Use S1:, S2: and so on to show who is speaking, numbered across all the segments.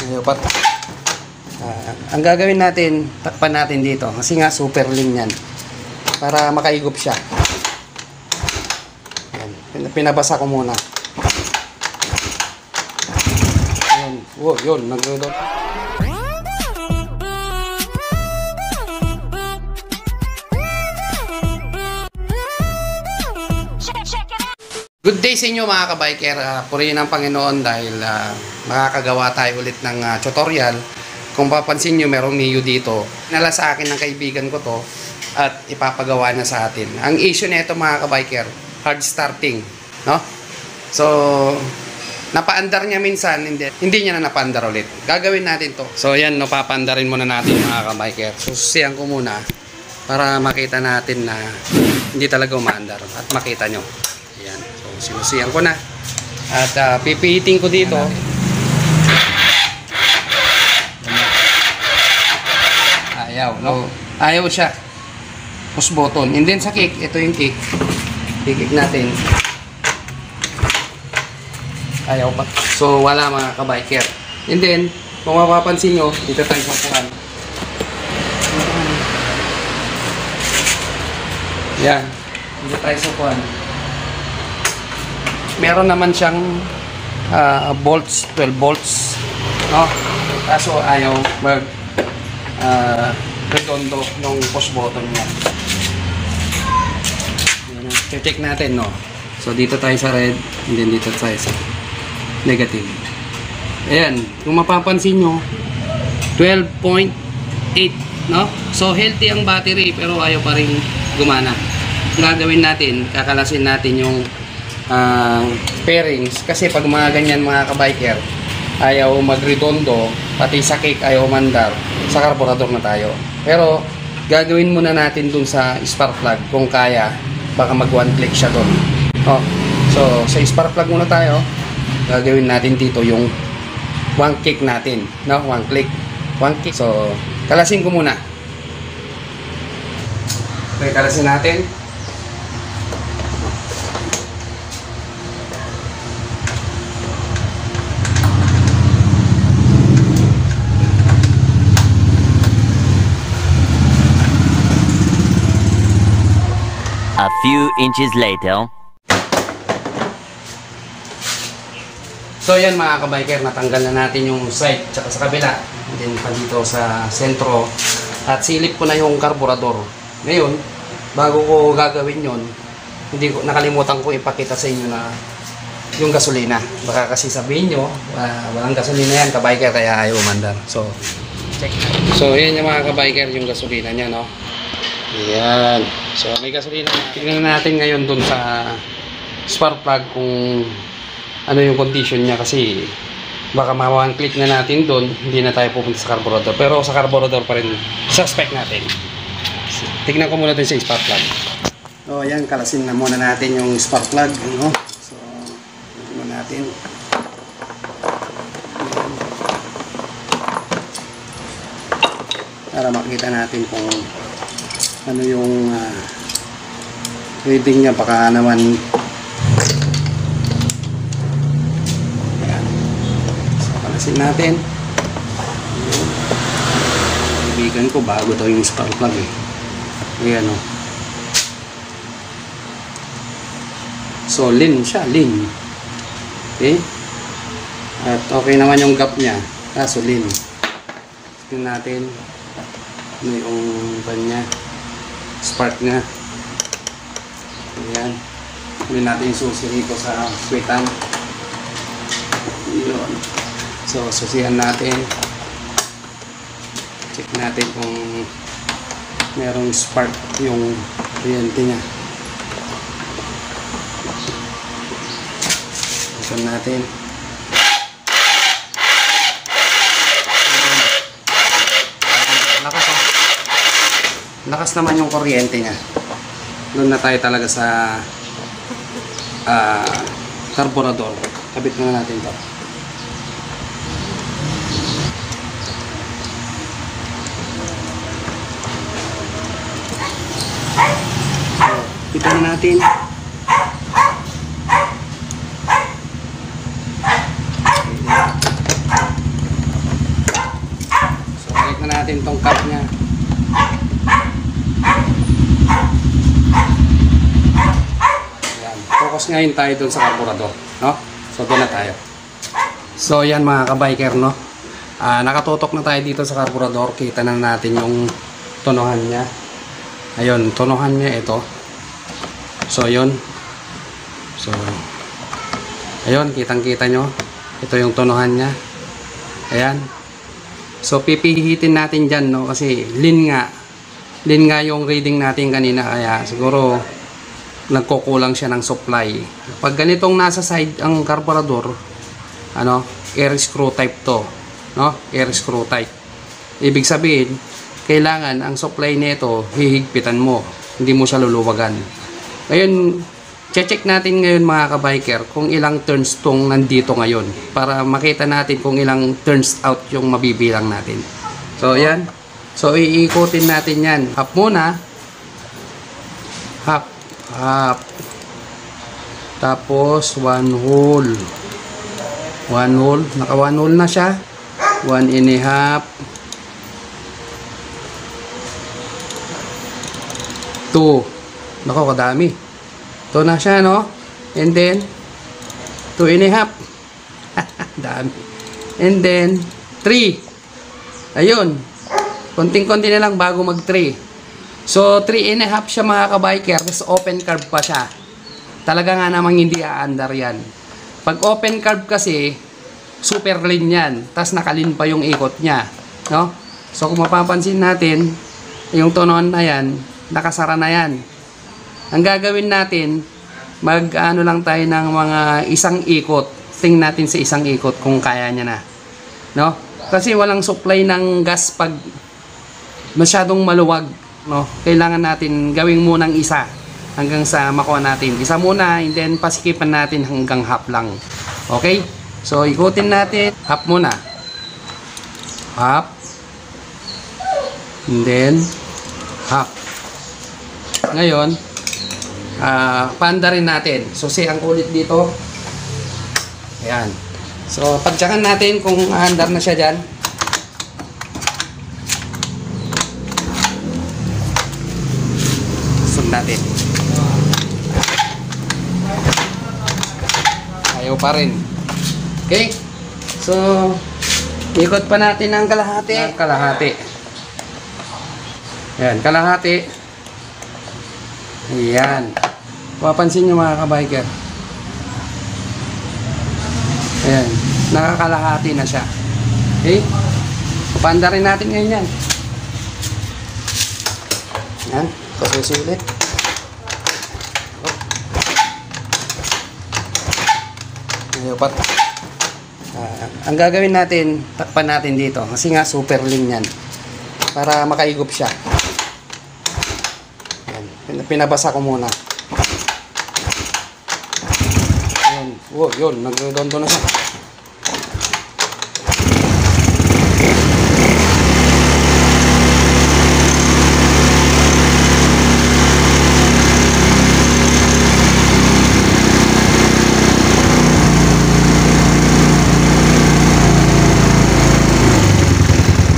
S1: Ayun, ang gagawin natin, takpan natin dito. Kasi nga super lean yan. Para makaigop siya. Ayan. Pinabasa ko muna. Ayan. Oh, yun. Nagdodot. Good day sa inyo mga kabiker. Purihin ang Panginoon dahil makakagawa tayo ulit ng tutorial. Kung papansin nyo, merong Mio dito. Nala sa akin ng kaibigan ko to at ipapagawa na sa atin. Ang issue nito mga kabiker, hard starting, no? So, napaandar niya minsan, hindi niya na napaandar ulit. Gagawin natin to. So, yan, no, papaandarin muna natin mga kabiker. Susiyan ko muna para makita natin na hindi talaga umaandar at makita nyo. Ayan. So, sinusiyan ko na. At pipihitin ko dito. Ayaw, no? Ayaw siya. Push button. And then sa kick, ito yung kick. I-kick natin. Ayaw pa. So, wala mga kabiker. And then, kung mapapansin nyo, dito tayo sa puwan. Yan. Dito tayo sa puwan. Meron naman siyang bolts, 12 volts, no? Kaso ayaw mag redondo ng push button niya. Check natin, no? So dito tayo sa red, and then dito tayo sa negative. Ayan, kung mapapansin nyo, 12.8, no? So healthy ang battery pero ayaw pa rin gumana. Gagawin natin, kakalasin natin yung pairings kasi pag mga ganyan mga kabiker ayaw magredondo, pati sa kick ayaw mandar, sa carburetor na tayo. Pero gagawin muna natin dun sa spark plug kung kaya, baka mag one click siya dun. So sa spark plug muna tayo, gagawin natin dito yung one kick natin, no? One click. So kalasin ko muna. Okay, kalasin natin.
S2: A few inches later.
S1: So yan mga kabiker, natanggal na natin yung side tsaka sa kabila. And then pa dito sa sentro. At silip ko na yung carburetor. Ngayon, bago ko gagawin yon, nakalimutan ko ipakita sa inyo na yung gasolina. Baka kasi sabihin nyo, walang gasolina yan kabiker kaya ayaw umandar. So, check. So yan yung mga kabiker, yung gasolina niya, no? Ayan. So, may gasolina. Tingnan natin ngayon dun sa spark plug kung ano yung condition niya kasi baka ma-one click na natin dun, hindi na tayo pupunta sa carburetor. Pero sa carburetor pa rin suspect natin. Tignan ko muna dun sa spark plug. So, ayan. Kalasin na muna natin yung spark plug. Ano? So, tignan natin. Para makita natin kung ano yung reading niya, baka naman ayan. So kalasin natin. Kaibigan ko bago daw yung spark plug eh. Ayan o. So lean siya, lean. Okay. At okay naman yung gap niya, kaso lean. Tingnan natin ano yung kanya spark nga. Ayan. Kunin natin yung susi dito sa sweetan. Yun. So, susihan natin. Check natin kung merong spark yung kuryente niya. Ito natin. Lakas naman yung kuryente niya. Doon na tayo talaga sa carburetor. Kabit na natin to. Bitan natin. natin tong cap niya. Ayan. Focus ngayon tayo dun sa carburetor, no? So doon na tayo. So yan mga kabiker, no? Nakatutok na tayo dito sa carburetor. Kita na natin yung tonohan niya. Ayun, tonohan niya ito. So yun. So ayun, kitang-kita nyo. Ito yung tonohan niya. Ayan. So pipihitin natin dyan, no? Kasi lean nga yung reading natin kanina. Kaya siguro nagkukulang siya ng supply. Pag ganitong nasa side ang carburetor, ano, air screw type to, no? Air screw type. Ibig sabihin, kailangan ang supply nito hihigpitan mo. Hindi mo siya luluwagan. Ngayon, check natin ngayon mga kabiker kung ilang turns tong nandito ngayon para makita natin kung ilang turns out yung mabibilang natin. So yan. So iikutin natin yan. Half muna. Half. Half. Tapos 1 whole. 1 whole. Naka 1 whole na siya. 1.5. 2. Nako, kadami. Ito na siya, no? And then 2.5. Dami. And then 3. Ayun. Konting-konti na lang bago mag 3. So 3.5 siya mga kabiker. Tapos open carb pa siya. Talaga nga namang hindi aandar yan. Pag open carb kasi super lean yan. Tapos nakalin pa yung ikot niya, no? So kung mapapansin natin, yung tonon na yan, nakasara na yan. Ang gagawin natin, mag-ano lang tayo ng mga isang ikot. Tingnan natin sa isang ikot kung kaya niya na, no? Kasi walang supply ng gas pag masyadong maluwag, no? Kailangan natin gawing munang isa hanggang sa makuha natin. Isa muna, and then pasikipan natin hanggang half lang. Okay? So ikutin natin, half muna. Half. And then half. Ngayon, panda rin natin. So, ang kulit dito. Ayan. So, pagtsakan natin kung handar na siya dyan. Sunod natin. Ayaw pa rin. Okay? So, ikot pa natin ng kalahati. Kalahati. Ayan, kalahati. Ayan. Mapapansin nyo mga kabiker. Ayan. Nakakalahati na siya. Okay? Panda rin natin ngayon yan. Ayan. Kasusulit. Ayaw pa. Ang gagawin natin, takpan natin dito. Kasi nga super lean yan. Para makaigop siya. Ayan. Pinabasa ko muna. Oh, yun, nagredondo na siya.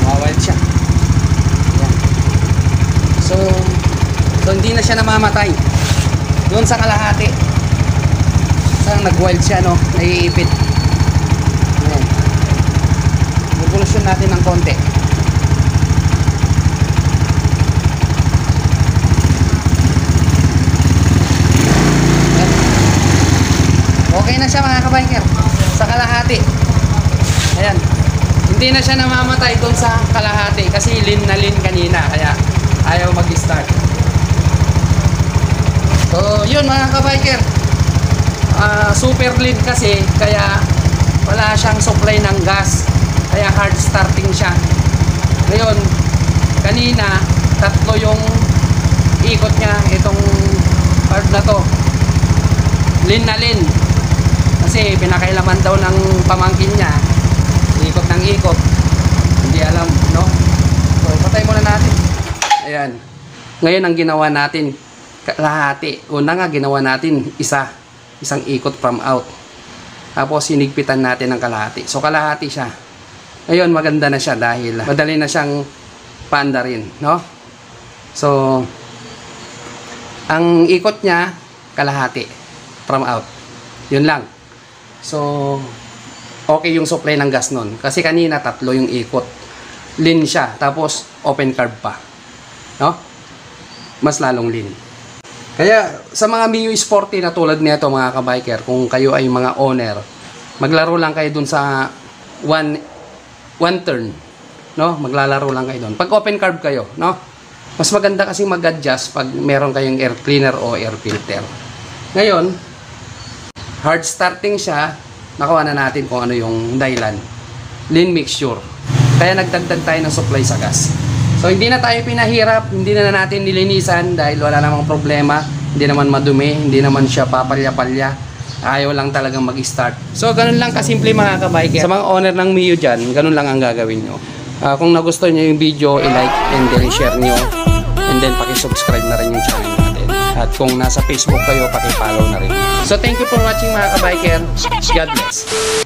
S1: Mawawala siya. Ayan. So hindi na siya namamatay. Doon sa kalahati. Nag-wild siya, no? Naiipit. Ayan. Revolusyon natin ng konti. Ayan. Okay na siya mga kabiker. Sa kalahati. Ayan. Hindi na siya namamatay doon sa kalahati. Kasi lean na lean kanina. Kaya ayaw mag-start. So, yun mga kabiker. Super lean kasi kaya wala siyang supply ng gas, kaya hard starting siya. Ngayon kanina 3 yung ikot niya, itong part na to lean na lean kasi pinakailaman daw ng pamangkin niya, ikot ng ikot, hindi alam, no? So patay muna natin. Ayan, ngayon ang ginawa natin kalahati. Una nga ginawa natin isang ikot from out. Tapos sinigpitan natin ng kalahati. So kalahati siya. Ngayon maganda na siya dahil madali na siyang paanda rin, no? So, ang ikot niya, kalahati from out. Yun lang. So, okay yung supply ng gas nun. Kasi kanina, 3 yung ikot. Lean siya. Tapos, open carb pa. No? Mas lalong lean. Kaya, sa mga Mio Sporty na tulad nito, mga kabiker, kung kayo ay mga owner, maglaro lang kayo dun sa one turn. No? Maglalaro lang kayo dun. Pag open carb kayo, no? Mas maganda kasi mag-adjust pag meron kayong air cleaner o air filter. Ngayon, hard starting siya, nakuha na natin kung ano yung dahilan. Lean mixture. Kaya nagdagdag tayo ng supply sa gas. So, hindi na tayo pinahirap, hindi na natin nilinisan dahil wala namang problema, hindi naman madumi, hindi naman siya papalya-palya. Ayaw lang talagang mag-start. So, ganun lang kasimple mga kabiker. Sa mga owner ng Mio dyan, ganun lang ang gagawin nyo. Kung nagustuhan nyo yung video, i-like and then share nyo. And then, paki-subscribe na rin yung channel natin. At kung nasa Facebook kayo, paki-follow na rin. So, thank you for watching mga kabiker. God bless.